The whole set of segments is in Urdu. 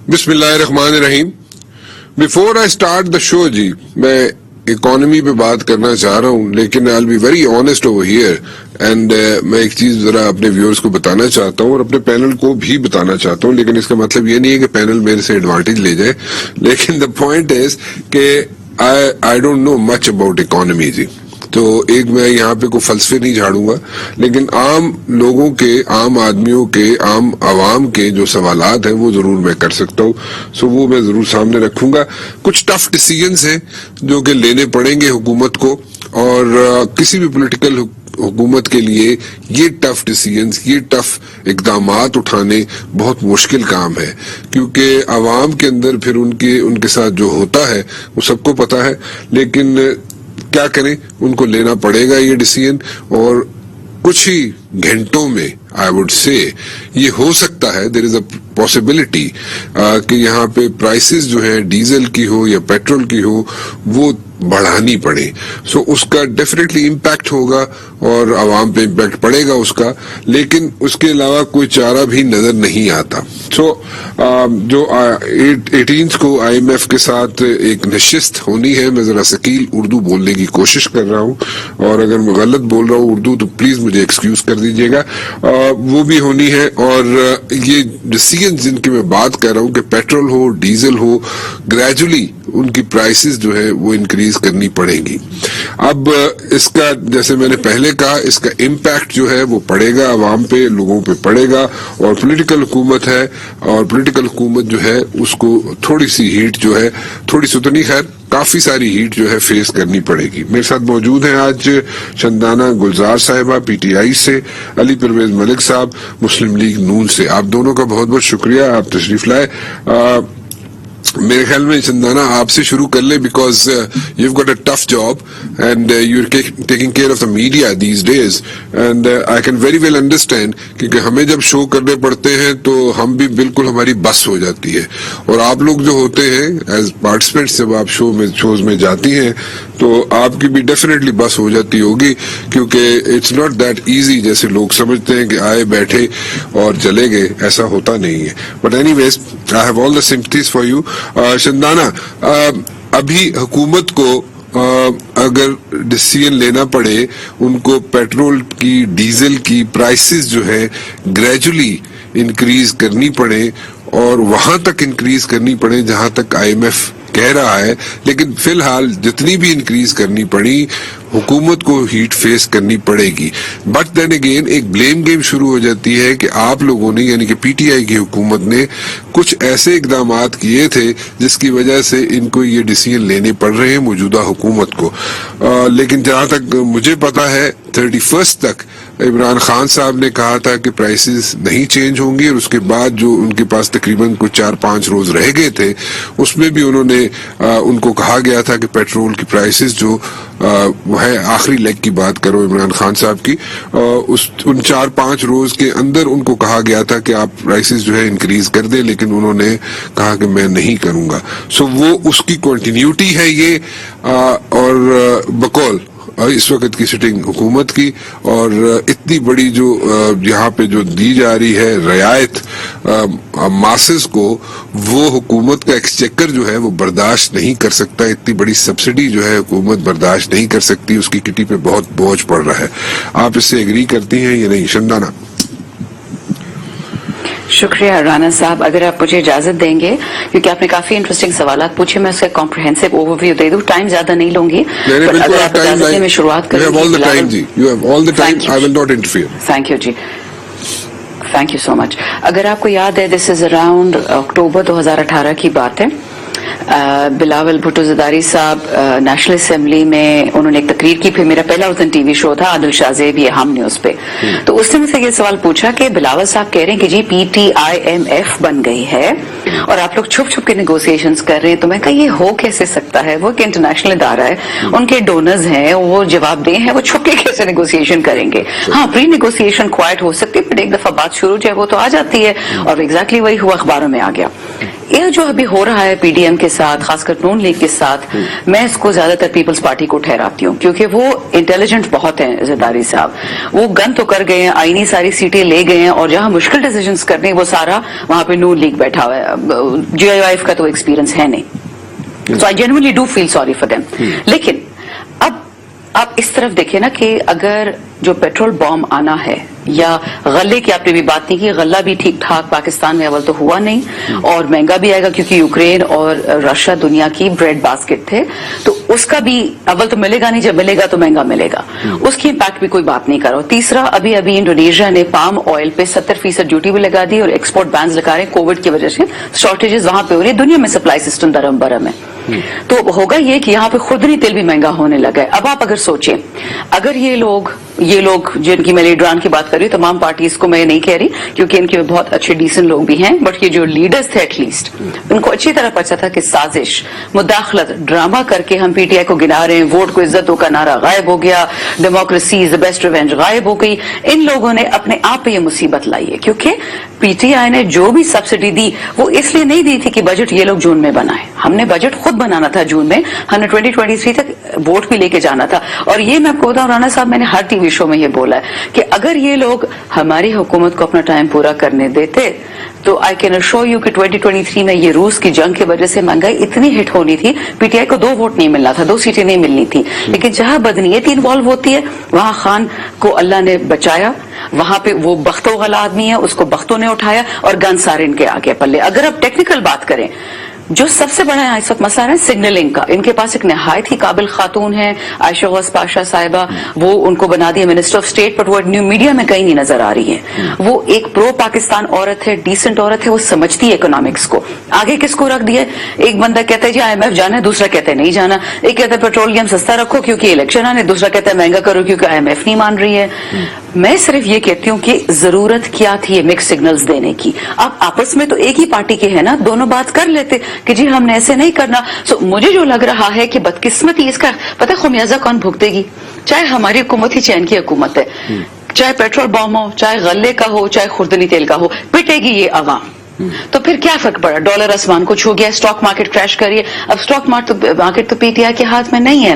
بسم اللہ الرحمن الرحیم. بفور آئی اسٹارٹ دا شو جی میں اکانومی پہ بات کرنا چاہ رہا ہوں, لیکن I will be very honest over here and میں ایک چیز ذرا اپنے ویورز کو بتانا چاہتا ہوں اور اپنے پینل کو بھی بتانا چاہتا ہوں, لیکن اس کا مطلب یہ نہیں ہے کہ پینل میرے سے ایڈوانٹیج لے جائے, لیکن دا پوائنٹ از کہ I don't know much about economy جی. تو ایک میں یہاں پہ کوئی فلسفے نہیں جھاڑوں گا, لیکن عام لوگوں کے, عام آدمیوں کے, عام عوام کے جو سوالات ہیں وہ ضرور میں کر سکتا ہوں. سو وہ میں ضرور سامنے رکھوں گا. کچھ ٹف ڈیسیژنز ہیں جو کہ لینے پڑیں گے حکومت کو, اور کسی بھی پولیٹیکل حکومت کے لیے یہ ٹف ڈیسیژنز, یہ ٹف اقدامات اٹھانے بہت مشکل کام ہے, کیونکہ عوام کے اندر پھر ان کے ساتھ جو ہوتا ہے وہ سب کو پتا ہے. لیکن کیا کریں, ان کو لینا پڑے گا یہ ڈیسیژن, اور کچھ ہی گھنٹوں میں آئی وڈ سے یہ ہو سکتا ہے, دیر از اے پاسبلٹی کہ یہاں پہ پرائسز جو ہے ڈیزل کی ہو یا پیٹرول کی ہو وہ بڑھانی پڑے. سو اس کا ڈیفینیٹلی امپیکٹ ہوگا اور عوام پہ امپیکٹ پڑے گا اس کا, لیکن اس کے علاوہ کوئی چارہ بھی نظر نہیں آتا. سو جو 18 کو آئی ایم ایف کے ساتھ ایک نشست ہونی ہے, میں ذرا ثقیل اردو بولنے کی کوشش کر رہا ہوں, اور اگر میں غلط بول رہا ہوں اردو تو پلیز مجھے ایکسکیوز کر دیجیے گا, وہ بھی ہونی ہے. اور یہ ڈیسیژن جن کی میں بات کر رہا ہوں کہ پیٹرول ہو, ڈیزل ہو, گریجولی ان کی پرائسز جو ہے وہ انکریز کرنی پڑے گی. اب اس کا جیسے میں نے پہلے کہا, اس کا امپیکٹ جو ہے وہ پڑے گا عوام پہ, لوگوں پہ پڑے گا, اور پولیٹیکل حکومت ہے, اور پولیٹیکل حکومت جو ہے اس کو تھوڑی سی ہیٹ جو ہے, تھوڑی سی تو نہیں خیر کافی ساری ہیٹ جو ہے فیس کرنی پڑے گی. میرے ساتھ موجود ہیں آج چندانہ گلزار صاحبہ پی ٹی آئی سے, علی پرویز ملک صاحب مسلم لیگ نون سے. آپ دونوں کا بہت بہت شکریہ, آپ تشریف لائے. میرے خیال میں چندانہ آپ سے شروع کر لیں, because you got a tough job and you are taking care of the media these days, and I can very well understand, کیونکہ ہمیں جب شو کرنے پڑتے ہیں تو ہم بھی بالکل ہماری بس ہو جاتی ہے, اور آپ لوگ جو ہوتے ہیں ایز پارٹیسپینٹس جب آپ شوز میں جاتی ہیں تو آپ کی بھی ڈیفینیٹلی بس ہو جاتی ہوگی, کیونکہ اٹس ناٹ دیٹ ایزی جیسے لوگ سمجھتے ہیں کہ آئے بیٹھے اور چلے گئے, ایسا ہوتا نہیں ہے. But anyways I have all the sympathies for you. Chandana, ابھی حکومت کو اگر ڈیسیژن لینا پڑے, ان کو پیٹرول کی, ڈیزل کی پرائسز جو ہے گریجولی انکریز کرنی پڑے, اور وہاں تک انکریز کرنی پڑے جہاں تک آئی ایم ایف کہہ رہا ہے, لیکن فی الحال جتنی بھی انکریز کرنی پڑی حکومت کو ہیٹ فیس کرنی پڑے گی. بٹ دین اگین ایک بلیم گیم شروع ہو جاتی ہے کہ آپ لوگوں نے, یعنی کہ پی ٹی آئی کی حکومت نے کچھ ایسے اقدامات کیے تھے جس کی وجہ سے ان کو یہ ڈیسیژن لینے پڑ رہے ہیں موجودہ حکومت کو. لیکن جہاں تک مجھے پتا ہے 31 تک عمران خان صاحب نے کہا تھا کہ پرائسز نہیں چینج ہوں گی, اور اس کے بعد جو ان کے پاس تقریباً کچھ 4-5 روز رہ گئے تھے اس میں بھی انہوں نے ان کو کہا گیا تھا کہ پیٹرول کی پرائسز جو وہ ہے, آخری لیگ کی بات کرو عمران خان صاحب کی, ان 4-5 روز کے اندر ان کو کہا گیا تھا کہ آپ پرائسز جو ہے انکریز کر دیں, لیکن انہوں نے کہا کہ میں نہیں کروں گا. سو وہ اس کی کنٹینیوٹی ہے یہ, اور بقول اس وقت کی سٹنگ حکومت کی, اور اتنی بڑی جو یہاں پہ جو دی جا رہی ہے رعایت ماسز کو, وہ حکومت کا ایکسچیکر جو ہے وہ برداشت نہیں کر سکتا. اتنی بڑی سبسڈی جو ہے حکومت برداشت نہیں کر سکتی, اس کی کٹی پہ بہت بوجھ پڑ رہا ہے. آپ اس سے ایگری کرتی ہیں یا نہیں چندانہ؟ شکریہ رانا صاحب. اگر آپ مجھے اجازت دیں گے, کیونکہ آپ نے کافی انٹرسٹنگ سوالات پوچھے, میں اس کا کمپریہنسو اوور ویو دے دوں. ٹائم زیادہ نہیں لوں گی, اگر آپ اجازت دیں میں شروعات کروں گی. تھینک یو جی, تھینک یو سو مچ. اگر آپ کو یاد ہے, دس از اراؤنڈ اکتوبر 2018 کی بات ہے. بلاول بھٹو زرداری صاحب نیشنل اسمبلی میں انہوں نے ایک تقریر کی, پھر میرا پہلا اس دن ٹی وی شو تھا عادل شاہ زیب یہ ہم نیوز پہ, تو اس نے مجھ سے یہ سوال پوچھا کہ بلاول صاحب کہہ رہے ہیں کہ جی P T I I M F گئی ہے اور آپ لوگ چھپ چھپ کے نیگوسیشنز کر رہے ہیں. تو میں کہا یہ ہو کیسے سکتا ہے, وہ ایک انٹرنیشنل ادارہ ہے, ان کے ڈونرز ہیں, وہ جواب دیں ہیں, وہ چھپ کے کیسے نیگوسیشن کریں گے. ہاں پری نیگوسیشن کوائٹ ہو سکتی ہے, بٹ ایک دفعہ بات شروع جو ہے وہ تو آ جاتی ہے, اور ایگزیکٹلی وہی ہوا, اخباروں میں آ گیا. یہ جو ابھی ہو رہا ہے پی ڈی ایم کے ساتھ، خاص کر نون لیگ کے ساتھ، میں اس کو زیادہ تر پیپلز پارٹی کو ٹھہراتی ہوں، کیونکہ وہ انٹیلیجنٹ بہت ہیں زرداری صاحب. وہ گن تو کر گئے ہیں، آئینی ساری سیٹیں لے گئے ہیں، اور جہاں مشکل ڈیسیجنز کرنے وہ سارا وہاں پہ نون لیگ بیٹھا ہوا ہے. جی آئی ایف کا تو ایکسپیرینس ہے نہیں. So I genuinely do feel sorry for them. لیکن اب آپ اس طرف دیکھیں نا کہ اگر جو پیٹرول بام آنا ہے یا غلے کی آپ نے بھی بات نہیں کی، غلہ بھی ٹھیک ٹھاک پاکستان میں اول تو ہوا نہیں، اور مہنگا بھی آئے گا کیونکہ یوکرین اور رشیا دنیا کی بریڈ باسکٹ تھے، تو اس کا بھی اول تو ملے گا نہیں، جب ملے گا تو مہنگا ملے گا، اس کی امپیکٹ بھی کوئی بات نہیں کر رہا. تیسرا، ابھی انڈونیشیا نے پام آئل پہ 70% ڈیوٹی بھی لگا دی اور ایکسپورٹ بینز لگا رہے ہیں کووڈ کی وجہ سے. شارٹیجز وہاں پہ ہو رہی ہے، دنیا میں سپلائی سسٹم درم برم ہے. تو ہوگا یہ کہ یہاں پہ خردنی تیل بھی مہنگا ہونے لگا ہے. اب آپ اگر سوچیں، اگر یہ لوگ جن کی میں لیڈران کی بات کر رہی ہوں، تمام پارٹیز کو میں نہیں کہہ رہی کیونکہ ان کے بہت اچھے ڈیسنٹ لوگ بھی ہیں، بٹ یہ جو لیڈرز تھے ایٹ لیسٹ ان کو اچھی طرح پتا تھا کہ سازش، مداخلت، ڈرامہ کر کے ہم پی ٹی آئی کو گنا رہے ہیں، ووٹ کو عزتوں کا نعرہ غائب ہو گیا، democracy is the best revenge غائب ہو گئی. ان لوگوں نے اپنے آپ پہ یہ مصیبت لائی ہے، کیونکہ پی ٹی آئی نے جو بھی سبسڈی دی وہ اس لیے نہیں دی تھی کہ بجٹ یہ لوگ جون میں بنائے. ہم نے بجٹ خود بنانا تھا جون میں، ہم نے 2023 تک ووٹ بھی لے کے جانا تھا. اور یہ میں آپ کو بتاؤں رانا صاحب، میں نے ہر ٹی وی شو میں یہ بولا ہے کہ اگر یہ لوگ ہماری حکومت کو اپنا ٹائم پورا کرنے دیتے تو آئی کین اشور یو کہ 2023 میں یہ روس کی جنگ کی وجہ سے مہنگائی اتنی ہٹ ہونی تھی، پی ٹی آئی کو 2 ووٹ نہیں ملنا تھا، 2 سیٹیں نہیں ملنی تھی. لیکن جہاں بدنیتی انوالو ہوتی ہے وہاں خان کو اللہ نے بچایا، وہاں پہ وہ بختوں والا آدمی ہے، اس کو بختوں نے اٹھایا اور گن سارے ان کے آگے پلے. اگر آپ ٹیکنیکل بات کریں، جو سب سے بڑا اس وقت مسئلہ ہے سگنلنگ کا، ان کے پاس ایک نہایت ہی قابل خاتون ہے عائشہ غوث پاشا صاحبہ، وہ ان کو بنا دیا منسٹر آف اسٹیٹ، بٹ وہ نیو میڈیا میں کہیں نہیں نظر آ رہی ہے. وہ ایک پرو پاکستان عورت ہے، ڈیسنٹ عورت ہے، وہ سمجھتی ہے اکنامکس کو. آگے کس کو رکھ دیا؟ ایک بندہ کہتا ہے جی آئی ایم ایف جانا ہے، دوسرا کہتا ہے نہیں جانا. ایک کہتا ہے پیٹرولیم سستا رکھو کیونکہ الیکشن آنے، دوسرا کہتا ہے مہنگا کرو کیونکہ آئی ایم ایف نہیں مان رہی ہے. میں صرف یہ کہتی ہوں کہ ضرورت کیا تھی یہ مکس سگنلز دینے کی. اب آپس میں تو ایک ہی پارٹی کے ہیں نا، دونوں بات کر لیتے کہ جی ہم نے ایسے نہیں کرنا. مجھے جو لگ رہا ہے کہ بدقسمتی اس کا پتہ خمیازہ کون بھگتے گی؟ چاہے ہماری حکومت ہی چین کی حکومت ہے، چاہے پیٹرول بم ہو، چاہے غلے کا ہو، چاہے خوردنی تیل کا ہو، پٹے گی یہ عوام. تو پھر کیا فرق پڑا؟ ڈالر آسمان کو چھو گیا، اسٹاک مارکیٹ کریش کریے. اب اسٹاک مارکیٹ تو پی ٹی آئی کے ہاتھ میں نہیں ہے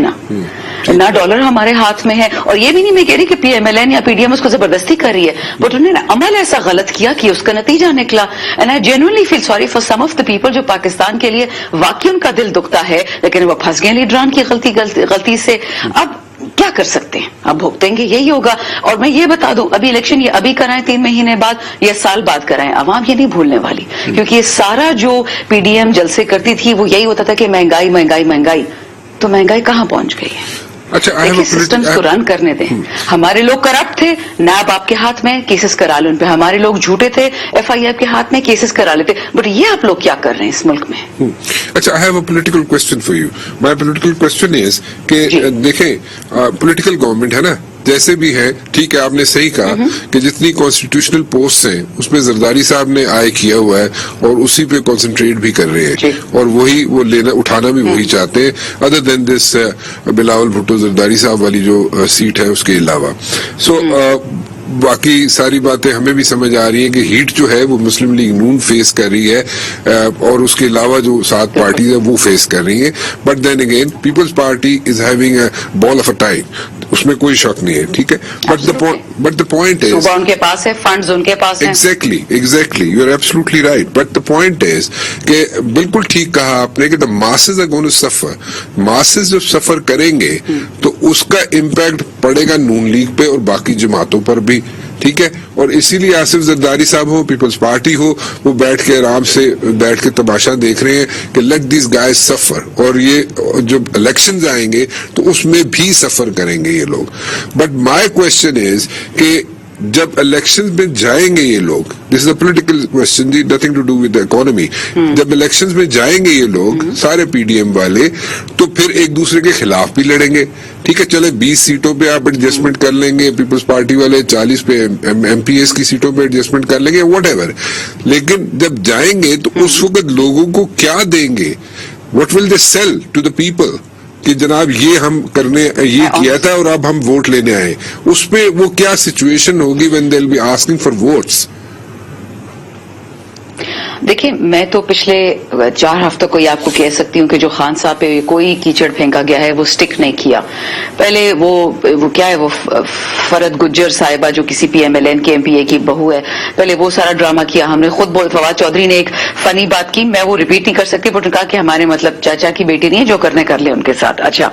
نہ ڈالر ہمارے ہاتھ میں ہے. اور یہ بھی نہیں میں کہہ رہی کہ پی ایم ایل این یا پی ڈی ایم اس کو زبردستی کر رہی ہے، بٹ انہوں نے عمل ایسا غلط کیا کہ اس کا نتیجہ نکلا. And I genuinely feel sorry for some of the people جو پاکستان کے لیے واقعی ان کا دل دکھتا ہے، لیکن وہ پھنس گئے لیڈران کی غلطی سے. اب کیا کر سکتے ہیں؟ اب بھگتیں گے، یہی ہوگا. اور میں یہ بتا دوں، ابھی الیکشن یہ ابھی کرائیں 3 مہینے بعد یا سال بعد کرائیں، عوام یہ نہیں بھولنے والی، کیونکہ یہ سارا جو پی ڈی ایم جلسے کرتی تھی وہ یہی ہوتا تھا کہ مہنگائی مہنگائی مہنگائی. تو مہنگائی کہاں پہنچ گئی ہے؟ اچھا، سسٹمز کو رن کرنے دیں. ہمارے لوگ کرپٹ تھے، نیب آپ کے ہاتھ میں، کیسز کرا لیں ان پہ. ہمارے لوگ جھوٹے تھے، ایف آئی آر کے ہاتھ میں، کیسز کرا لیتے. بٹ یہ آپ لوگ کیا کر رہے ہیں اس ملک میں؟ اچھا، I have a political question for you. My political question is کہ دیکھیں پولیٹیکل گورنمنٹ ہے نا، جیسے بھی ہے ٹھیک ہے، آپ نے صحیح کہا کہ جتنی کانسٹیٹیوشنل پوسٹ ہیں اس میں زرداری صاحب نے آئے کیا ہوا ہے اور اسی پہ کانسنٹریٹ بھی کر رہے ہیں اور وہی وہ لینا اٹھانا بھی وہی چاہتے ہیں، ادر دین دس بلاول بھٹو زرداری صاحب والی جو سیٹ ہے اس کے علاوہ. سو باقی ساری باتیں ہمیں بھی سمجھ آ رہی ہیں کہ ہیٹ جو ہے وہ مسلم لیگ نون فیس کر رہی ہے اور اس کے علاوہ جو 7 پارٹیز ہیں وہ فیس کر رہی ہیں. But then again Peoples Party is having a ball of a time, اس میں کوئی شک نہیں ہے، ٹھیک ہے. بٹ دا پوائنٹ از ان کے پاس ہے، فنڈز ان کے پاس ہیں. Exactly you are absolutely right. But the point is کہ بالکل ٹھیک کہا آپ نے کہ دا ماسز آر گونا سفر. ماسز جب سفر کریں گے تو اس کا امپیکٹ پڑے گا نون لیگ پہ اور باقی جماعتوں پر بھی، ٹھیک ہے. اور اسی لیے آصف زرداری صاحب ہو، پیپلز پارٹی ہو، وہ بیٹھ کے آرام سے بیٹھ کے تماشا دیکھ رہے ہیں کہ لیٹ دیز گائز سفر. اور یہ جب الیکشنز آئیں گے تو اس میں بھی سفر کریں گے یہ لوگ. بٹ مائی کوشچن از کہ جب الیکشن میں جائیں گے یہ لوگ، this is a political question, nothing to do with economy, جب الیکشن میں جائیں گے یہ لوگ سارے پی ڈی ایم والے تو پھر ایک دوسرے کے خلاف بھی لڑیں گے. ٹھیک ہے، چلے 20 سیٹوں پہ آپ ایڈجسٹمنٹ کر لیں گے، پیپلز پارٹی والے 40 پہ ایم پی ایس کی سیٹوں پہ ایڈجسٹمنٹ کر لیں گے، واٹ ایور. لیکن جب جائیں گے تو اس وقت لوگوں کو کیا دیں گے؟ What will they sell to the people کہ جناب یہ ہم کرنے یہ کیا تھا اور اب ہم ووٹ لینے آئے. اس پہ وہ کیا سچویشن ہوگی when they'll be asking for votes؟ دیکھیے میں تو پچھلے 4 ہفتوں کو یہ آپ کو کہہ سکتی ہوں کہ جو خان صاحب پہ کوئی کیچڑ پھینکا گیا ہے وہ سٹک نہیں کیا. پہلے وہ کیا ہے وہ فرد گجر صاحبہ جو کسی پی ایم ایل این کے MP کی بہو ہے, پہلے وہ سارا ڈرامہ کیا ہم نے خود. فواد چودھری نے ایک فنی بات کی, میں وہ ریپیٹ نہیں کر سکتی, بٹ کہا کہ ہمارے مطلب چاچا کی بیٹی نہیں ہے, جو کرنے کر لے ان کے ساتھ. اچھا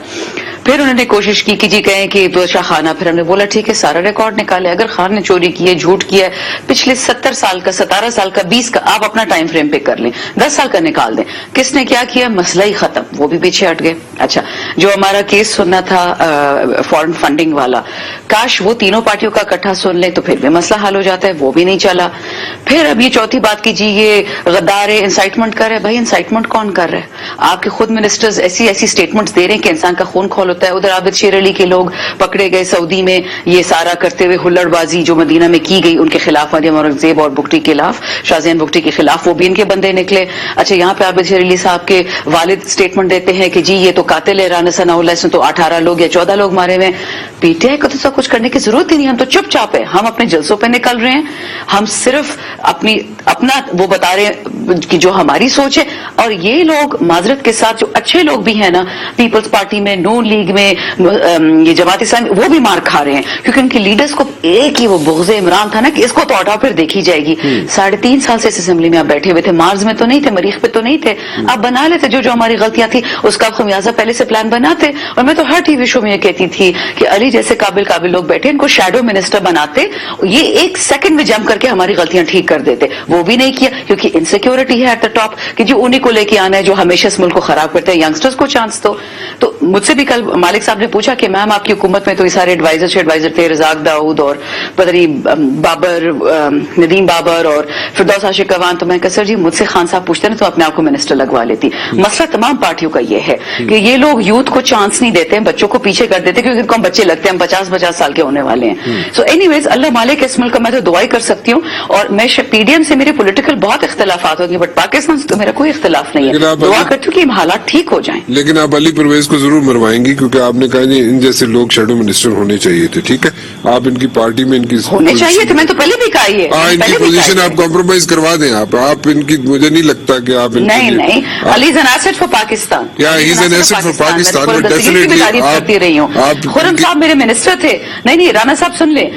پھر انہوں نے کوشش کی کہ جی کہیں کہ شاہ خانہ, پھر ہم نے بولا ٹھیک ہے سارا ریکارڈ نکالے, اگر خان نے چوری کی ہے, جھوٹ کیا ہے, پچھلے 70 سال کا, 17 سال کا, 20 کا, آپ اپنا ٹائم فریم پک کر لیں, 10 سال کا نکال دیں, کس نے کیا کیا, مسئلہ ہی ختم, وہ بھی پیچھے ہٹ گئے. اچھا جو ہمارا کیس سننا تھا فورن فنڈنگ والا, کاش وہ تینوں پارٹیوں کا اکٹھا سن لیں تو پھر بھی مسئلہ حل ہو جاتا ہے, وہ بھی نہیں چلا. پھر اب یہ چوتھی بات کی جی یہ غدار ہے, انسائٹمنٹ کر رہے ہیں. بھائی انسائٹمنٹ کون کر رہا ہے؟ آپ کے خود منسٹرز ایسی اسٹیٹمنٹس دے رہے ہیں کہ انسان کا خون کھول ہوتا ہے. ادھر عابد شیر علی کے لوگ پکڑے گئے سعودی میں, یہ سارا کرتے ہوئے ہلڑ بازی جو مدینہ میں کی گئی ان کے خلاف, مریم اورنگزیب اور بگٹی کے خلاف, شاہزین بگٹی کے خلاف, وہ بھی ان کے بندے نکلے. اچھا یہاں پہ عابد شیر علی صاحب کے والد اسٹیٹمنٹ دیتے ہیں کہ جی یہ تو قاتل ہے رانا ثناء اللہ, اس نے تو 18 لوگ یا 14 لوگ مارے ہوئے. پی ٹی آئی کو تو سب کچھ کرنے کی ضرورت ہی نہیں, ہم تو چپ چاپ ہے, ہم اپنے جلسوں پہ نکل رہے ہیں, ہم صرف اپنا وہ بتا رہے ہیں کہ جو ہماری سوچ ہے. اور یہ لوگ معذرت کے ساتھ جو اچھے لوگ بھی ہیں نا, پیپلز پارٹی میں, نون لیگ میں, یہ جماعت اسلامی, وہ بھی مار کھا رہے ہیں کیونکہ ان کے لیڈرز کو ایک ہی وہ بغض عمران تھا نا کہ اس کو تو ہٹاؤ پھر دیکھی جائے گی. 3.5 سال سے اس اسمبلی میں آپ بیٹھے ہوئے تھے, مارز میں تو نہیں تھے, مریخ پہ تو نہیں تھے, آپ بنا لیتے جو ہماری غلطیاں تھی اس کا خمیازہ پہلے سے پلان بناتے. اور میں تو ہر ٹی وی شو میں یہ کہتی تھی کہ علی جیسے قابل لوگ بیٹھے, ان کو شیڈو منسٹر بناتے, یہ 1 سیکنڈ میں جم کر کے ہماری غلطیاں ٹھیک کر دیتے. وہ بھی نہیں کیا کیونکہ انسیکیورٹی ہے ایٹ دا ٹاپ کہ جو انہیں کو لے کے آنا ہے جو ہمیشہ اس ملک کو خراب کرتے ہیں. ینگسٹرز کو چانس دو. تو مجھ سے بھی کل مالک صاحب نے پوچھا کہ میم آپ کی حکومت میں تو یہ سارے ایڈوائزر تھے, رزاق داؤد اور پتری بابر, ندیم بابر اور فردوس عاشق اوان, تو میں کہا سر جی مجھ سے خان صاحب پوچھتے نا تو اپنے آپ کو منسٹر لگوا لیتی. مسئلہ تمام پارٹیوں کا یہ ہے کہ یہ لوگ یوتھ کو چانس نہیں دیتے ہیں, بچوں کو پیچھے کر دیتے کیونکہ ان کو ہم بچے لگتے ہیں, ہم 50 سال کے ہونے والے ہیں. سو اینی ویز اللہ مالک اس ملک کا میں تو دعا ہی کر سکتی ہوں. اور میں پی ڈی ایم سے میرے پولیٹیکل بہت اختلافات ہوتے ہیں, بٹ پاکستان سے تو میرا کوئی اختلاف نہیں ہے. دعا کرتی ہوں کہ حالات ٹھیک ہو جائیں. لیکن آپ علی پرویز کو ضرور مروائیں گی کیونکہ آپ نے کہا ان جیسے لوگ شیڈو منسٹر ہونے چاہیے تھے. ٹھیک ہے, آپ ان کی پارٹی میں ان کی ہونے چاہیے تھے, میں تو پہلے بھی کہا ہے ان کی پوزیشن آپ کمپرومائز کروا دیں. آپ ان کی, مجھے نہیں لگتا کہ آپ نہیں Ali is an asset for Pakistan. He is an asset for Pakistan. کرتی رہی ہوں. خرم صاحب میرے منسٹر تھے. نہیں رانا صاحب سن لیں,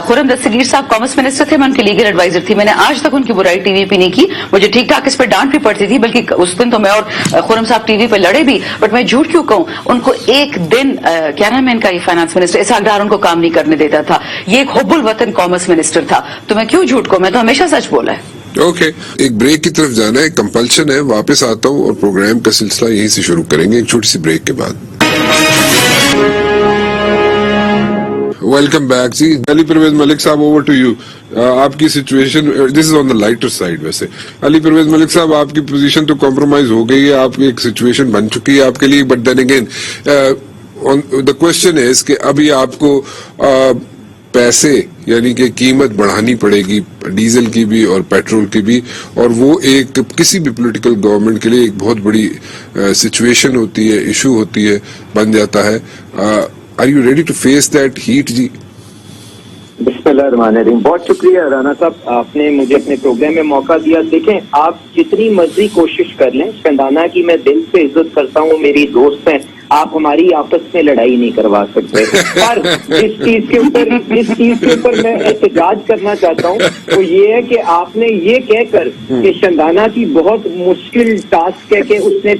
خرم دستگیر صاحب کامرس منسٹر تھے, میں ان کے لیگل ایڈوائزر تھی. میں نے آج تک ان کی برائی ٹی وی پہ نہیں کی. مجھے ٹھیک ٹھاک اس پہ ڈانٹ بھی پڑتی تھی, بلکہ اس دن تو میں اور خرم صاحب ٹی وی پہ لڑے بھی, بٹ میں جھوٹ کیوں کہوں. ان کو ایک دن کیا نام ہے ان کا یہ فائنانس منسٹر اسحاق ڈار ان کو کام نہیں کرنے دیتا تھا. یہ ایک حب الوطن کامرس منسٹر تھا. تو میں کیوں جھوٹ کہوں, میں تو ہمیشہ سچ بولا ہے. اوکے, ایک بریک کی طرف جانا ہے, کمپلشن ہے. واپس آتا ہوں اور پروگرام کا سلسلہ یہیں سے شروع کریں گے ایک چھوٹی سی بریک کے بعد. Welcome back. جی علی پرویز ملک صاحب, اوور ٹو یو. آپ کی situation, this is on the lighter side. ویسے علی پرویز ملک صاحب, آپ کی پوزیشن تو کمپرومائز ہو گئی ہے, آپ کی ایک سچویشن بن چکی ہے آپ کے لیے, but then again the question is کہ ابھی آپ کو پیسے یعنی کہ قیمت بڑھانی پڑے گی ڈیزل کی بھی اور پیٹرول کی بھی, اور وہ ایک کسی بھی پولیٹیکل گورنمنٹ کے لیے ایک بہت بڑی سچویشن ہوتی ہے, ایشو ہوتی ہے, بن جاتا ہے. Are you ready to face that heat جی؟ بسم اللہ الرحمن الرحیم. بہت شکریہ رانا صاحب, آپ نے مجھے اپنے پروگرام میں موقع دیا. دیکھیں آپ جتنی مرضی کوشش کر لیں, شندانہ کی میں دل سے عزت کرتا ہوں, میری دوست ہیں, آپ ہماری آپس میں لڑائی نہیں کروا سکتے. پر جس چیز کے اوپر میں احتجاج کرنا چاہتا ہوں وہ یہ ہے کہ آپ نے یہ کہہ کر کہ شندانہ کی بہت مشکل ٹاسک ہے کہ اس نے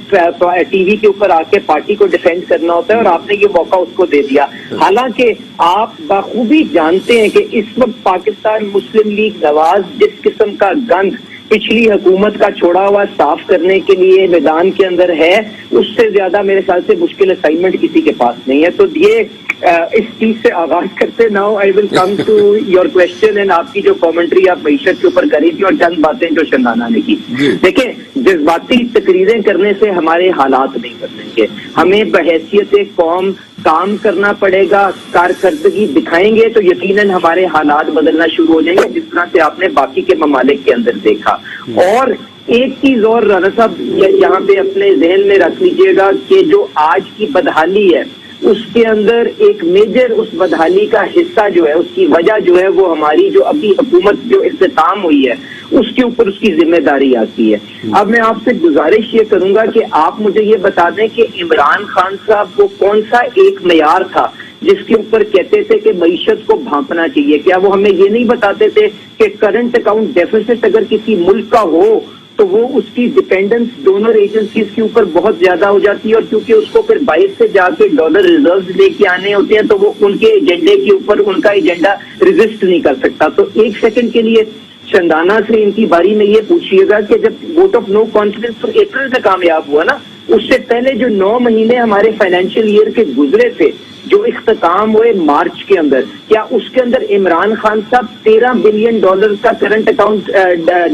ٹی وی کے اوپر آ کے پارٹی کو ڈیفینڈ کرنا ہوتا ہے, اور آپ نے یہ موقع اس کو دے دیا. حالانکہ آپ بخوبی جانتے ہیں کہ اس وقت پاکستان مسلم لیگ نواز جس قسم کا گند پچھلی حکومت کا چھوڑا ہوا صاف کرنے کے لیے میدان کے اندر ہے, اس سے زیادہ میرے خیال سے مشکل اسائنمنٹ کسی کے پاس نہیں ہے. تو یہ اس چیز سے آغاز کرتے. Now I will come to your question and آپ کی جو کامنٹری آپ معیشت کے اوپر کری تھی اور چند باتیں جو شندانہ نے کی. دیکھیں جذباتی تقریریں کرنے سے ہمارے حالات نہیں بدلیں گے, ہمیں بحیثیت قوم کام کرنا پڑے گا, کارکردگی دکھائیں گے تو یقیناً ہمارے حالات بدلنا شروع ہو جائیں گے, جس طرح سے آپ نے باقی کے ممالک کے اندر دیکھا. اور ایک چیز اور رانا صاحب یہاں پہ اپنے ذہن میں رکھ لیجئے گا کہ جو آج کی بدحالی ہے اس کے اندر ایک میجر اس بدحالی کا حصہ جو ہے، اس کی وجہ جو ہے وہ ہماری جو ابھی حکومت جو اختتام ہوئی ہے اس کے اوپر اس کی ذمہ داری آتی ہے۔ اب میں آپ سے گزارش یہ کروں گا کہ آپ مجھے یہ بتا دیں کہ عمران خان صاحب کو کون سا ایک معیار تھا جس کے اوپر کہتے تھے کہ معیشت کو بھانپنا چاہیے؟ کیا وہ ہمیں یہ نہیں بتاتے تھے کہ کرنٹ اکاؤنٹ ڈیفیسٹ اگر کسی ملک کا ہو تو وہ اس کی ڈیپینڈنس ڈونر ایجنسیز کے اوپر بہت زیادہ ہو جاتی ہے، اور کیونکہ اس کو پھر باہر سے جا کے ڈالر ریزروز لے کے آنے ہوتے ہیں تو وہ ان کے ایجنڈے کے اوپر ان کا ایجنڈا ریزسٹ نہیں کر سکتا۔ تو ایک سیکنڈ کے لیے چندانا سے ان کی باری میں یہ پوچھیے گا کہ جب ووٹ آف نو کانفیڈنس تو اپریل میں کامیاب ہوا نا، اس سے پہلے جو 9 مہینے ہمارے فائنینشیل ایئر کے گزرے تھے جو اختتام ہوئے مارچ کے اندر، کیا اس کے اندر عمران خان صاحب $13 بلین کا کرنٹ اکاؤنٹ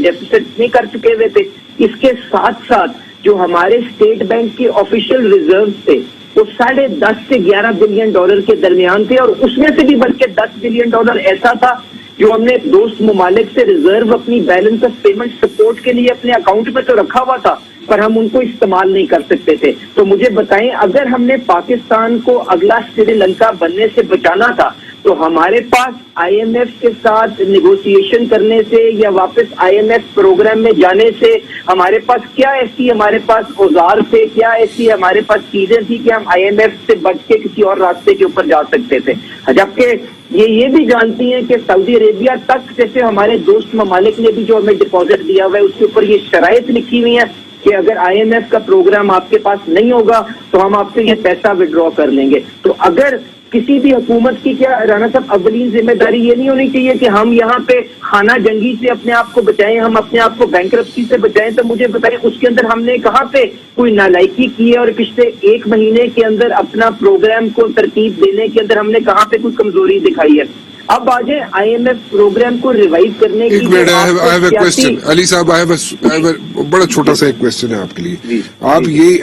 ڈیفیسٹ نہیں کر چکے ہوئے تھے؟ اس کے ساتھ ساتھ جو ہمارے اسٹیٹ بینک کے آفیشیل ریزروز تھے وہ $10.5 سے $11 بلین کے درمیان تھے، اور اس میں سے بھی بلکہ $10 بلین ایسا تھا جو ہم نے دوست ممالک سے ریزرو اپنی بیلنس آف پیمنٹ سپورٹ کے لیے اپنے اکاؤنٹ میں تو رکھا ہوا تھا پر ہم ان کو استعمال نہیں کر سکتے تھے۔ تو مجھے بتائیں اگر ہم نے پاکستان کو اگلا سری لنکا بننے سے بچانا تھا تو ہمارے پاس آئی ایم ایف کے ساتھ نیگوسیشن کرنے سے یا واپس آئی ایم ایف پروگرام میں جانے سے ہمارے پاس کیا ایسی ہمارے پاس اوزار تھے، کیا ایسی ہمارے پاس چیزیں تھی کہ ہم آئی ایم ایف سے بچ کے کسی اور راستے کے اوپر جا سکتے تھے؟ جبکہ یہ بھی جانتی ہیں کہ سعودی عربیہ تک جیسے ہمارے دوست ممالک نے بھی جو ہمیں ڈپازٹ دیا ہوا ہے اس کے اوپر یہ شرائط لکھی ہوئی ہیں کہ اگر آئی ایم ایف کا پروگرام آپ کے پاس نہیں ہوگا تو ہم آپ سے یہ پیسہ وڈرا کر لیں گے۔ تو اگر کسی بھی حکومت کی، کیا رانا صاحب اولین ذمہ داری یہ نہیں ہونی چاہیے کہ ہم یہاں پہ خانہ جنگی سے اپنے آپ کو بچائیں، ہم اپنے آپ کو بینکرپسی سے بچائیں؟ تو مجھے بتائیں اس کے اندر ہم نے کہاں پہ کوئی نالائکی کی ہے، اور پچھلے 1 مہینے کے اندر اپنا پروگرام کو ترتیب دینے کے اندر ہم نے کہاں پہ کوئی کمزوری دکھائی ہے؟ اب آ جائیں آئی ایم ایف پروگرام کو ریوائو کرنے کی۔ ایک minute, I have a question. علی صاحب I have a بڑا چھوٹا سا ایک کوشچن ہے آپ کے لیے۔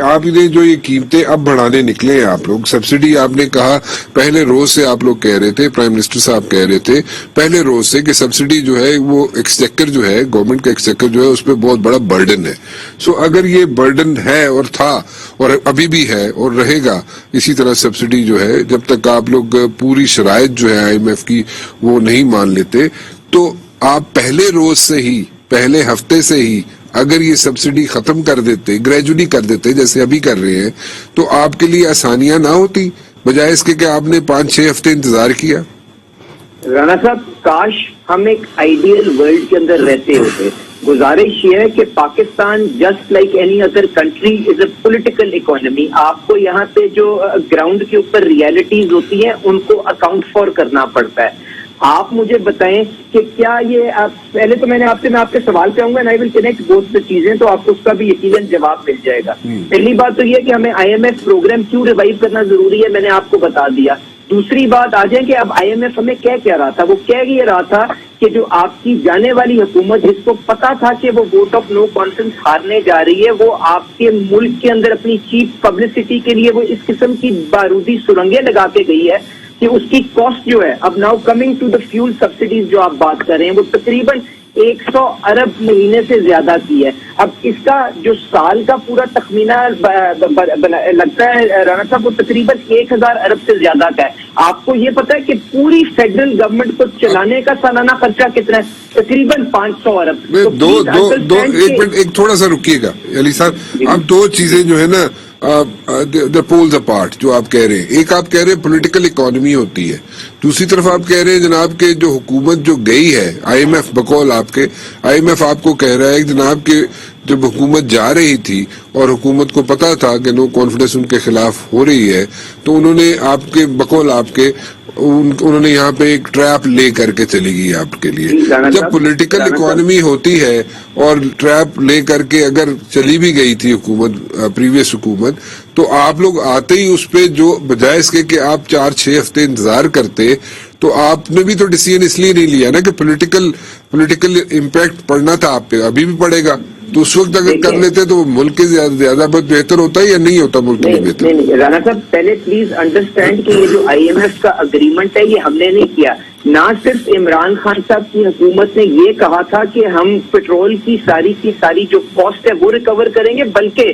آپ نے جو یہ قیمتیں اب بڑھانے نکلے ہیں آپ لوگ، سبسڈی آپ نے کہا پہلے روز سے آپ لوگ کہہ رہے تھے، پرائم منسٹر صاحب کہہ رہے تھے پہلے روز سے کہ سبسڈی جو ہے وہ ایکسچیکر جو ہے، گورنمنٹ کا ایکسچیکر جو ہے اس پہ بہت بڑا برڈن ہے۔ سو اگر یہ برڈن ہے اور تھا اور ابھی بھی ہے اور رہے گا اسی طرح سبسڈی جو ہے، جب تک آپ لوگ پوری شرائط جو ہے آئی ایم ایف کی وہ نہیں مان لیتے، تو آپ پہلے روز سے ہی، پہلے ہفتے سے ہی اگر یہ سبسڈی ختم کر دیتے، گریجولی کر دیتے جیسے ابھی کر رہے ہیں، تو آپ کے لیے آسانیاں نہ ہوتی بجائے اس کے کہ آپ نے 5-6 ہفتے انتظار کیا۔ رانا صاحب کاش ہم ایک آئیڈیل ورلڈ کے اندر رہتے ہوتے۔ گزارش یہ ہے کہ Pakistan just like any other country is a political economy. آپ کو یہاں پہ جو گراؤنڈ کے اوپر ریالٹیز ہوتی ہیں ان کو اکاؤنٹ فار کرنا پڑتا ہے۔ آپ مجھے بتائیں کہ کیا یہ پہلے تو میں آپ کے سوال پہ آؤں گا، I will connect both the چیزیں، تو آپ کو اس کا بھی یقیناً جواب مل جائے گا۔ پہلی بات تو یہ کہ ہمیں آئی ایم ایف پروگرام کیوں ریوائو کرنا ضروری ہے، میں نے آپ کو بتا دیا۔ دوسری بات آ جائیں کہ اب آئی ایم ایف ہمیں کہہ رہا تھا، وہ کہہ یہ رہا تھا کہ جو آپ کی جانے والی حکومت جس کو پتا تھا کہ وہ ووٹ آف نو کانفیڈنس ہارنے جا رہی ہے، وہ آپ کے ملک کے اندر اپنی چیپ پبلسٹی کے لیے وہ اس قسم کی بارودی سرنگیں لگا کے گئی ہے کہ اس کی کاسٹ جو ہے، اب now coming to the fuel subsidies جو آپ بات کر رہے ہیں، وہ تقریباً 100 ارب مہینے سے زیادہ کی ہے۔ اب اس کا جو سال کا پورا تخمینہ لگتا ہے رانا صاحب وہ تقریباً 1000 ارب سے زیادہ کا ہے۔ آپ کو یہ پتا ہے کہ پوری فیڈرل گورنمنٹ کو چلانے کا سالانہ خرچہ کتنا ہے؟ تقریباً 500 ارب۔ ایک تھوڑا سا رکیے گا علی صاحب، اب 2 چیزیں جو ہے نا the poles apart جو آپ کہہ رہے ہیں، ایک آپ کہہ رہے ہیں پولیٹیکل اکانومی ہوتی ہے، دوسری طرف آپ کہہ رہے ہیں جناب کے جو حکومت جو گئی ہے آئی ایم ایف، بقول آپ کے آئی ایم ایف آپ کو کہہ رہا ہے جناب کہ جب حکومت جا رہی تھی اور حکومت کو پتا تھا کہ نو کانفیڈنس ان کے خلاف ہو رہی ہے، تو انہوں نے آپ کے بقول آپ کے انہوں نے یہاں پہ ایک ٹریپ لے کر کے چلی گئی آپ کے لیے۔ جب پولیٹیکل اکانومی ہوتی ہے اور ٹریپ لے کر کے اگر چلی بھی گئی تھی حکومت، پریویس حکومت، تو آپ لوگ آتے ہی اس پہ جو بجائے اس کے کہ آپ 4-6 ہفتے انتظار کرتے، تو آپ نے بھی تو ڈیسیژن اس لیے نہیں لیا نا کہ پولیٹیکل امپیکٹ پڑنا تھا آپ پہ، ابھی بھی پڑے گا، تو اس وقت اگر کر لیتے تو ملک کے زیادہ بہتر ہوتا ہے یا نہیں ہوتا ملک میں بہتر؟ نہیں رانا صاحب پہلے پلیز انڈرسٹینڈ کہ یہ جو آئی ایم ایف کا اگریمنٹ ہے یہ ہم نے نہیں کیا۔ نہ صرف عمران خان صاحب کی حکومت نے یہ کہا تھا کہ ہم پیٹرول کی ساری جو کاسٹ ہے وہ ریکور کریں گے، بلکہ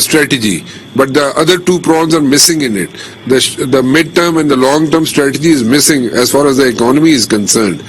strategy but the other two prongs are missing in it. The mid term and the long term strategy is missing as far as the economy is concerned.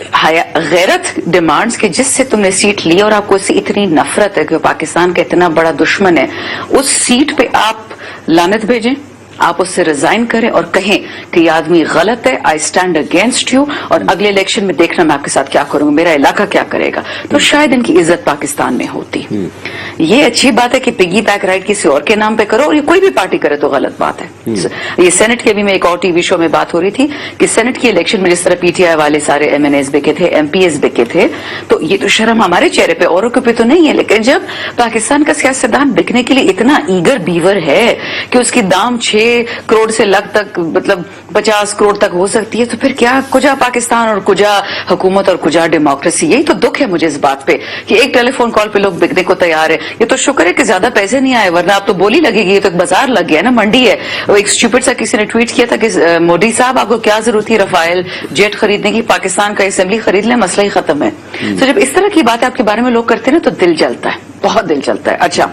غیرت ڈیمانڈز کہ جس سے تم نے سیٹ لی اور آپ کو اس سے اتنی نفرت ہے کہ پاکستان کا اتنا بڑا دشمن ہے، اس سیٹ پہ آپ لعنت بھیجیں، آپ اس سے ریزائن کریں اور کہیں کہ یہ آدمی غلط ہے، آئی اسٹینڈ اگینسٹ یو، اور اگلے الیکشن میں دیکھنا میں آپ کے ساتھ کیا کروں گا، میرا علاقہ کیا کرے گا، تو شاید ان کی عزت پاکستان میں ہوتی. یہ اچھی بات ہے کہ پگی بیک رائٹ کسی اور کے نام پہ کرو، اور یہ کوئی بھی پارٹی کرے تو غلط بات ہے. یہ سینٹ کے بھی میں ایک اور ٹی وی شو میں بات ہو رہی تھی کہ سینٹ کی الیکشن میں جس طرح پی ٹی آئی والے سارے ایم این ایز بکے تھے، ایم پی ایز بکے تھے، تو یہ تو شرم ہمارے چہرے پہ، اوروں کے پہ تو نہیں ہے. لیکن جب پاکستان کا سیاستدان بکنے کے لیے اتنا ایگر بیور ہے کہ اس کی دام 6 کروڑ سے لگ تک، مطلب 50 کروڑ تک ہو سکتی ہے، تو پھر کیا کجا پاکستان اور کجا حکومت اور کجا ڈیموکریسی. یہی تو دکھ ہے مجھے اس بات پہ کہ ایک ٹیلی فون کال پہ لوگ بکنے کو تیار ہے. یہ تو شکر ہے کہ زیادہ پیسے نہیں آئے، ورنہ اب تو بولی لگے گی، یہ تو ایک بازار لگ گیا نا، منڈی ہے. وہ ایک اسٹوپڈ سا کسی نے ٹویٹ کیا تھا کہ مودی صاحب آپ کو کیا ضرورت تھی رفائل جیٹ خریدنے کی، پاکستان کا اسمبلی خرید لیں، مسئلہ ہی ختم ہے. تو جب اس طرح کی باتیں آپ کے بارے میں لوگ کرتے ہیں نا تو دل جلتا ہے، بہت دل جلتا ہے. اچھا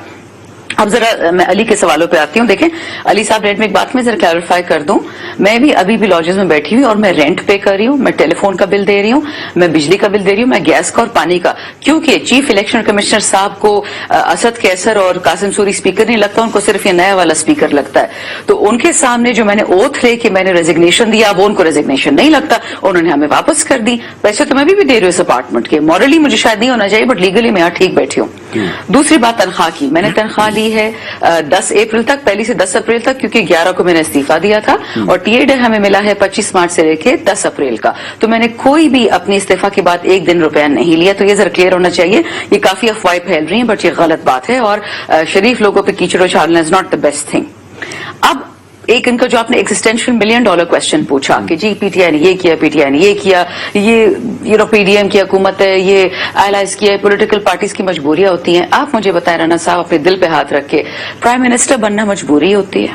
اب ذرا میں علی کے سوالوں پہ آتی ہوں. دیکھیں علی صاحب، رینٹ میں ایک بات میں ذرا کلیریفائی کر دوں، میں بھی ابھی بھی لاجز میں بیٹھی ہوئی اور میں رینٹ پے کر رہی ہوں، میں ٹیلی فون کا بل دے رہی ہوں، میں بجلی کا بل دے رہی ہوں، میں گیس کا اور پانی کا، کیونکہ چیف الیکشن کمشنر صاحب کو اسد کیسر اور قاسم سوری اسپیکر نہیں لگتا، ان کو صرف یہ نیا والا اسپیکر لگتا ہے. تو ان کے سامنے جو میں نے اوتھ لے کہ میں نے ریزگنیشن دیا، وہ ان کو ریزگنیشن نہیں لگتا، انہوں نے ہمیں واپس کر دی. ویسے تو میں بھی دے رہی ہوں اس اپارٹمنٹ کے، مورلی مجھے شاید نہیں ہونا چاہیے، بٹ لیگلی میں یہاں ٹھیک بیٹھی ہوں. دوسری بات تنخواہ کی، میں نے تنخواہ لی ہے 10 اپریل تک، پہلی سے 10 اپریل تک، کیونکہ 11 کو میں نے استعفیٰ دیا تھا، اور ٹی اے ڈے ہمیں ملا ہے 25 مارچ سے لے کے 10 اپریل کا. تو میں نے کوئی بھی اپنی استعفیٰ کے بعد ایک دن روپیہ نہیں لیا. تو یہ ذرا کلیئر ہونا چاہیے. یہ کافی افواہیں پھیل رہی ہیں، بٹ یہ غلط بات ہے، اور شریف لوگوں پہ کیچڑ اچھالنا is not the best thing. اب ایک ان کا جو آپ نے ایکسٹینشن $1 ملین کوشچن پوچھا کہ جی پی ٹی آئی نے یہ کیا، پی ٹی آئی نے یہ کیا، یہ پی ڈی ایم کی حکومت ہے، یہ الائز کی ہے، پولیٹیکل پارٹیز کی مجبوریاں ہوتی ہیں. آپ مجھے بتائیں رانا صاحب اپنے دل پہ ہاتھ رکھ کے، پرائم منسٹر بننا مجبوری ہوتی ہے،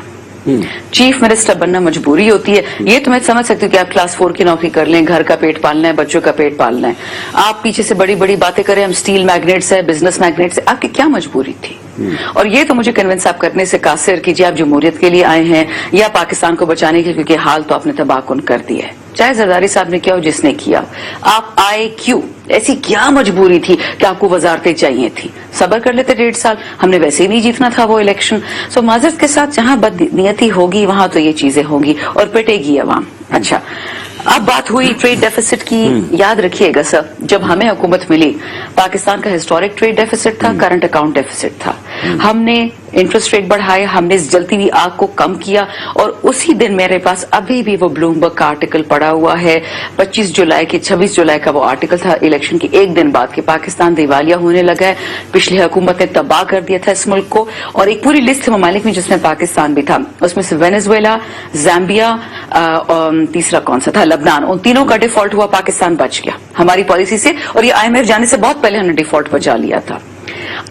چیف منسٹر بننا مجبوری ہوتی ہے. یہ تو میں سمجھ سکتی ہوں کہ آپ کلاس 4 کی نوکری کر لیں، گھر کا پیٹ پالنا ہے، بچوں کا پیٹ پالنا ہے، آپ پیچھے سے بڑی بڑی باتیں کریں، ہم اسٹیل میگنیٹس ہیں، بزنس میگنیٹس ہیں. آپ کی کیا مجبوری تھی؟ اور یہ تو مجھے کنونس آپ کرنے سے قاصر کیجیے آپ جمہوریت کے لیے آئے ہیں یا پاکستان کو بچانے کے، کیونکہ حال تو آپ نے تباہ کن کر دیا ہے. چاہے زرداری صاحب نے کیا ہو، جس نے کیا، آپ آئے کیوں؟ ایسی کیا مجبوری تھی کہ آپ کو وزارتیں چاہیے تھی؟ صبر کر لیتے 1.5 سال، ہم نے ویسے ہی نہیں جیتنا تھا وہ الیکشن. سو معذرت کے ساتھ جہاں بدنیتی ہوگی وہاں تو یہ چیزیں ہوں گی اور پٹے گی عوام. اچھا اب بات ہوئی ٹریڈ ڈیفیسٹ کی. یاد رکھیے گا سر، جب ہمیں حکومت ملی پاکستان کا ہسٹورک ٹریڈ ڈیفیسٹ تھا، کرنٹ اکاؤنٹ ڈیفیسٹ تھا. ہم نے انٹرسٹ ریٹ بڑھائے، ہم نے اس جلتی ہوئی آگ کو کم کیا، اور اسی دن میرے پاس ابھی بھی وہ بلومبرگ کا آرٹیکل پڑا ہوا ہے 26 جولائی کا وہ آرٹیکل تھا الیکشن کے ایک دن بعد کہ پاکستان دیوالیہ ہونے لگا ہے، پچھلی حکومت نے تباہ کر دیا تھا اس ملک کو. اور ایک پوری لسٹ ممالک میں جس میں پاکستان بھی تھا، اس میں سے وینزویلا، زامبیا، تیسرا کون سا تھا، لبنان، ان تینوں کا ڈیفالٹ ہوا، پاکستان بچ گیا ہماری پالیسی سے، اور یہ آئی ایم ایف جانے سے بہت پہلے ہم نے ڈیفالٹ بچا لیا تھا.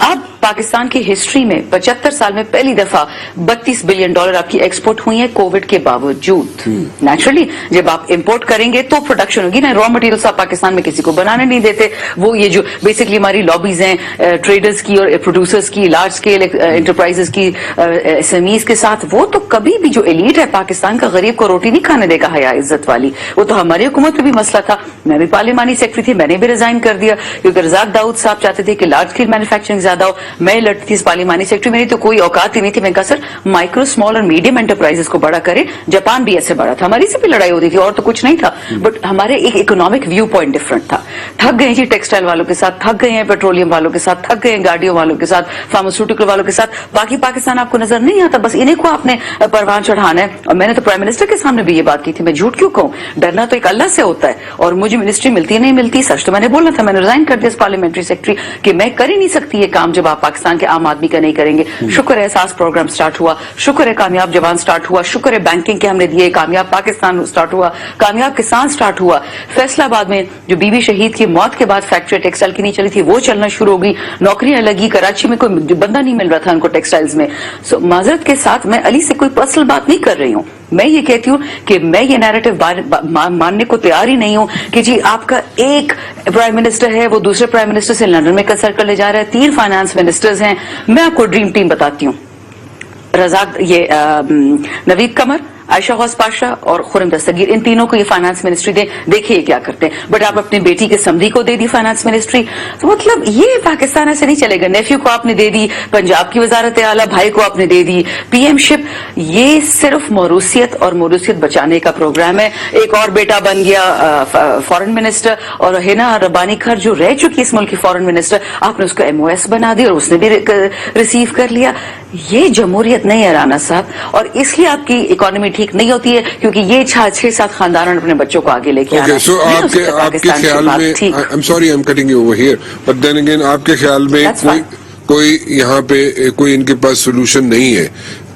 اب پاکستان کی ہسٹری میں 75 سال میں پہلی دفعہ $32 بلین آپ کی ایکسپورٹ ہوئی ہے کووڈ کے باوجود. نیچرلی جب آپ امپورٹ کریں گے تو پروڈکشن ہوگی نا، را مٹیریلس آپ پاکستان میں کسی کو بنانے نہیں دیتے. وہ یہ جو بیسکلی ہماری لابیز ہیں ٹریڈرز کی اور پروڈیوسرز کی، لارج اسکیل انٹرپرائزز کی، ایس ایم ایز کے ساتھ، وہ تو کبھی بھی جو ایلیٹ ہے پاکستان کا غریب کو روٹی نہیں کھانے دے گا حیا عزت والی. وہ تو ہماری حکومت میں بھی مسئلہ تھا. میں بھی پارلیمانی سیکرٹری تھی، میں نے بھی ریزائن کر دیا کیونکہ رزاق داؤد صاحب چاہتے تھے کہ لارج اسکیل مینوفیکچرنگ زیادہ ہو. میں لڑتی تھی اس پارلیمانی سیکرٹری، میری تو کوئی اوقات ہی نہیں تھی. میں کہا سر مائکرو اسمال اور میڈیم انٹرپرائزز کو بڑا کرے. جاپان بھی ایسے بڑا تھا، ہماری سے بھی لڑائی ہوتی تھی اور تو کچھ نہیں تھا، بٹ ہمارے ایک اکنامک ویو پوائنٹ ڈفرنٹ تھا. تھک گئے جی ٹیکسٹائل والوں کے ساتھ، تھک گئے ہیں پیٹرولیم والوں کے ساتھ، تھک گئے ہیں گاڑیوں والوں کے ساتھ، فارماسیوٹیکل والوں کے ساتھ. باقی پاکستان آپ کو نظر نہیں آتا، بس انہیں کو آپ نے پروان چڑھانا ہے. اور میں نے تو پرائم منسٹر کے سامنے بھی یہ بات کی تھی، میں جھوٹ کیوں کہوں، ڈرنا تو ایک اللہ سے ہوتا ہے. اور مجھے منسٹری ملتی نہیں ملتی، سچ تو میں نے بولنا تھا. میں نے ریزائن کر دیا پارلیمنٹری سیکرٹری کہ میں کر ہی نہیں سکتی یہ کام جب آپ پاکستان کے عام آدمی کا نہیں کریں گے. شکر ہے احساس پروگرام سٹارٹ ہوا، شکر ہے کامیاب جوان سٹارٹ ہوا، شکر ہے بینکنگ کے ہم نے دیے، کامیاب پاکستان سٹارٹ ہوا، کامیاب کسان سٹارٹ ہوا. فیصلہ آباد میں جو بی بی شہید کی موت کے بعد فیکٹری ٹیکسٹائل کی نہیں چلی تھی وہ چلنا شروع ہو گئی، نوکریاں لگی. کراچی میں کوئی بندہ نہیں مل رہا تھا ان کو ٹیکسٹائلز میں. سو معذرت کے ساتھ میں علی سے کوئی پرسنل بات نہیں کر رہی ہوں. میں یہ کہتی ہوں کہ میں یہ نیریٹو ماننے کو تیار ہی نہیں ہوں کہ جی آپ کا ایک پرائم منسٹر ہے وہ دوسرے پرائم منسٹر سے لندن میں کنسلٹ کر لے جا رہا ہے. 3 فائنانس منسٹرز ہیں. میں آپ کو ڈریم ٹیم بتاتی ہوں، رزاق، یہ نوید قمر، عائشہ غوث پاشا اور خرم دستگیر، ان تینوں کو یہ فائنانس منسٹری دیں، دیکھیے کیا کرتے ہیں. بٹ آپ اپنی بیٹی کے سمدھی کو دے دی فائنانس منسٹری، تو مطلب یہ پاکستان ایسے نہیں چلے گا. نیفیو کو آپ نے دے دی، پنجاب کی وزارت اعلیٰ بھائی کو آپ نے دے دی، پی ایم شپ. یہ صرف موروثیت اور موروثیت بچانے کا پروگرام ہے. ایک اور بیٹا بن گیا فورن منسٹر، اور ہینا ربانی کھر جو رہ چکی اس ملک کی فورن منسٹر، آپ نے اس کو ایم او ایس بنا دی اور اس نے بھی ریسیو کر لیا. یہ جمہوریت نہیں ہے رانا صاحب، اور اس لیے آپ کی اکانومی ٹھیک نہیں ہوتی ہے کیونکہ یہ 6-7 خاندان اپنے بچوں کو آگے لے کے آنا. سو آپ کے خیال میں I'm sorry I'm cutting you over here, but then again آپ کے خیال میں کوئی یہاں پہ کوئی ان کے پاس سولوشن نہیں ہے،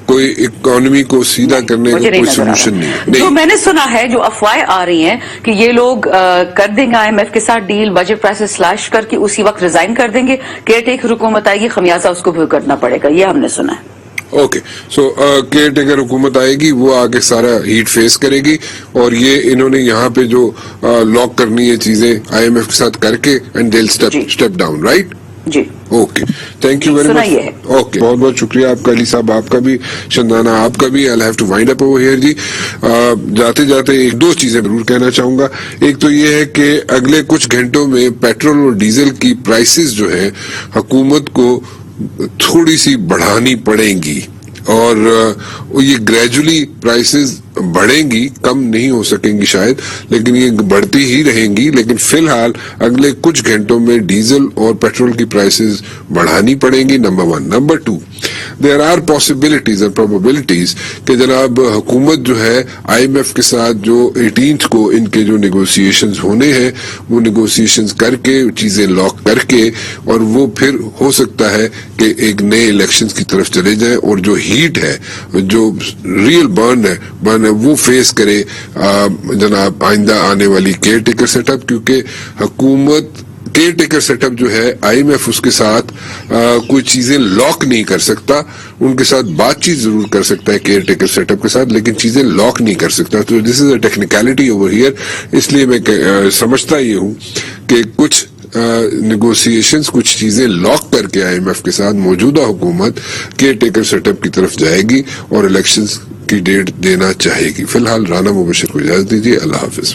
کوئی اکانومی کو سیدھا کرنے کا کوئی سولوشن نہیں. جو میں نے سنا ہے، جو افواہیں آ رہی ہیں کہ یہ لوگ کر دیں گے آئی ایم ایف کے ساتھ ڈیل، بجٹ پرائسز سلیش کر کے اسی وقت ریزائن کر دیں گے، کیئر ٹیکر حکومت آئے گی، خمیازہ اس کو بھی کرنا پڑے گا، یہ ہم نے سنا ہے. اوکے، سو کیئر ٹیکر حکومت آئے گی، وہ آگے سارا ہیٹ فیس کرے گی، اور یہ انہوں نے یہاں پہ جو لاک کرنی ہے چیزیں آئی ایم ایف کے ساتھ کر کے and they will step down, right? جی okay, thank you very much. Okay, بہت بہت شکریہ آپ کا علی صاحب، آپ کا بھی، شندانہ آپ کا بھی. I'll have to wind up over here جی. جاتے جاتے ایک دو چیزیں ضرور کہنا چاہوں گا. ایک تو یہ ہے کہ اگلے کچھ گھنٹوں میں پیٹرول اور ڈیزل کی پرائسز جو ہے حکومت کو تھوڑی سی بڑھانی پڑیں گی، اور یہ گریجولی پرائسز بڑھیں گی، کم نہیں ہو سکیں گی شاید، لیکن یہ بڑھتی ہی رہیں گی. لیکن فی الحال اگلے کچھ گھنٹوں میں ڈیزل اور پیٹرول کی پرائسز بڑھانی پڑیں گی، number 1. Number 2، there are possibilities اور پروبیبلٹیز کہ جناب حکومت جو ہے آئی ایم ایف کے ساتھ جو 18 کو ان کے جو نیگوسیشنز ہونے ہیں، وہ نیگوسیشنز کر کے چیزیں لاک کر کے، اور وہ پھر ہو سکتا ہے کہ ایک نئے الیکشنز کی طرف چلے جائیں، اور جو ہیٹ ہے، جو ریئل برن ہے وہ فیس کرے جناب آئندہ آنے والی کیئر ٹیکر سیٹ اپ. کیونکہ حکومت کیئر ٹیکر سیٹ اپ جو ہے آئی ایم ایف اس کے ساتھ کوئی چیزیں لاک نہیں کر سکتا، ان کے ساتھ بات چیت ضرور کر سکتا ہے کیئر ٹیکر سیٹ اپ کے ساتھ، لیکن چیزیں لاک نہیں کر سکتا. تو دس is a technicality over here. اس لیے میں سمجھتا یہ ہوں کہ کچھ نیگوسیشنز، کچھ چیزیں لاک کر کے آئی ایم ایف کے ساتھ موجودہ حکومت کیئر ٹیکر سیٹ اپ کی طرف جائے گی اور الیکشنز کی ڈیٹ دینا چاہے گی. فی الحال رانا مبشر کو اجازت دیجیے. اللہ حافظ.